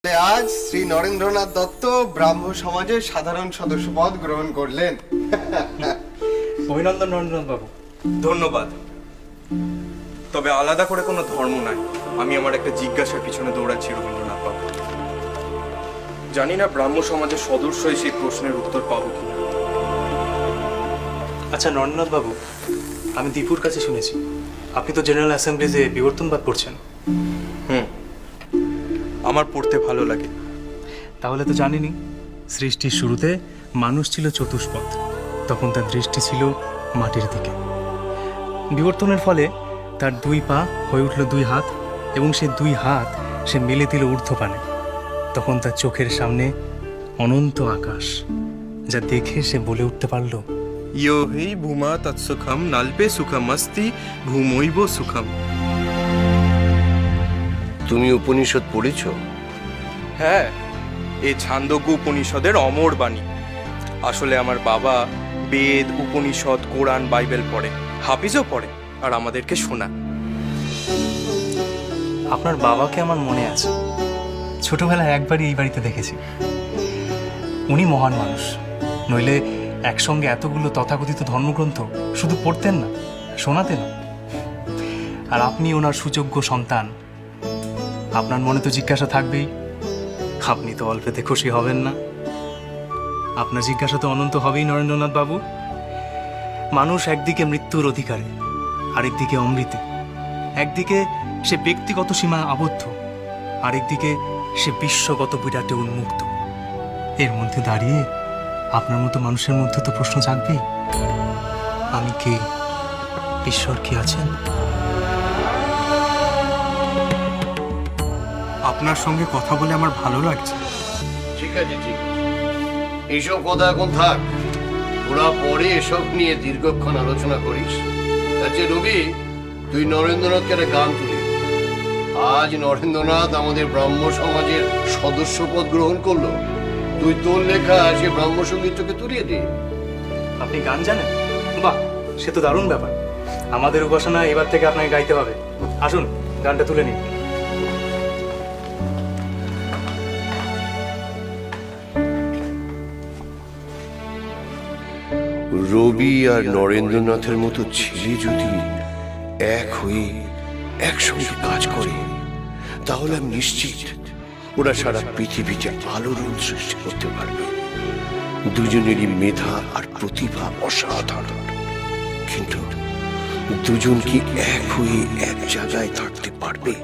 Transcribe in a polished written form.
আজ শ্রী নরেন্দ্রনাথ দত্ত ব্রাহ্ম সমাজের সাধারণ সদস্য পদ গ্রহণ করলেন। অভিনন্দন নরেন্দ্রনাথ বাবু। ধন্যবাদ। তবে আলাদা করে কোনো ধর্ম নাই, আমি আমার একটা জিজ্ঞাসার পিছনে দৌড়াচ্ছি রবীন্দ্রনাথ বাবু। জানি না ব্রাহ্ম সমাজের সদস্য হয়ে সেই প্রশ্নের উত্তর পাবো কিনা। আচ্ছা নরেন্দ্রনাথ বাবু, আমি দীপুর কাছে শুনেছি আপনি তো জেনারেল অ্যাসেম্বলিতে বিবর্তনবাদ পড়ছেন। আমার পড়তে ভালো লাগে। তাহলে তো জানেনই, সৃষ্টির শুরুতে মানুষ ছিল চতুষ্পদ, তখন তার দৃষ্টি ছিল মাটির দিকে। বিবর্তনের ফলে তার দুই পা হয়ে উঠল দুই হাত, এবং সে দুই হাত সে মেলে দিল ঊর্ধ্বপানে। তখন তার চোখের সামনে অনন্ত আকাশ, যা দেখে সে বলে উঠতে পারল, ইয়ো হি ভূমা তৎসুখম নাল্পে সুখম অস্তি ভূমৈব সুখম। তুমি উপনিষদ পড়েছ? হ্যাঁ, এই ছান্দোগ্য উপনিষদের অমর বাণী। আসলে আমার বাবা বেদ, উপনিষদ, কোরআন, বাইবেল পড়ে, হাফিজও পড়ে, আর আমাদেরকে শোনায়। আপনার বাবাকে আমার মনে আছে, ছোটবেলায় একবারই এই বাড়িতে দেখেছি। উনি মহান মানুষ, নইলে একসঙ্গে এতগুলো তথাকথিত ধর্মগ্রন্থ শুধু পড়তেন না, শোনাতেন। আর আপনি ওনার সুযোগ্য সন্তান, আপনার মনে তো জিজ্ঞাসা থাকবেই, আপনি তো অল্পেতে খুশি হবেন না। আপনার জিজ্ঞাসা তো অনন্ত হবেই নরেন্দ্রনাথ বাবু। মানুষ একদিকে মৃত্যুর অধিকারী, আরেকদিকে অমৃতে। একদিকে সে ব্যক্তিগত সীমা আবদ্ধ, আরেকদিকে সে বিশ্বগত বিরাটে উন্মুক্ত। এর মধ্যে দাঁড়িয়ে আপনার মতো মানুষের মধ্যে তো প্রশ্ন জাগবেই, আমি কে, ঈশ্বর কি আছেন? আপনার সঙ্গে কথা বলে আমার ভালো লাগছে। ঠিক আছে, ঠিক আছে, এইসব কথা এখন থাক, ওরা পরে এসব নিয়ে দীর্ঘক্ষণ আলোচনা করিস। আচ্ছা রবি, তুই নরেন্দ্রনাথকে একটা গান তুলি। আজ নরেন্দ্রনাথ আমাদের ব্রাহ্ম সমাজের সদস্য পদ গ্রহণ করলো, তুই তোর লেখা সে ব্রাহ্ম সঙ্গীতকে তুলিয়ে দে। আপনি গান জানেন? বাহ, সে তো দারুণ ব্যাপার। আমাদের উপাসনা এবার থেকে আপনাকে গাইতে হবে। আসুন, গানটা তুলে নিন। রবি আর নরেন্দ্রনাথের মতো ছেলে যদি এক হয়ে একসঙ্গে কাজ করে, তাহলে আমি নিশ্চিত ওরা সারা পৃথিবীতে আলোড়ন সৃষ্টি করতে পারবে। দুজনেরই মেধা আর প্রতিভা অসাধারণ, কিন্তু দুজন কি এক হয়ে এক জায়গায় থাকতে পারবে?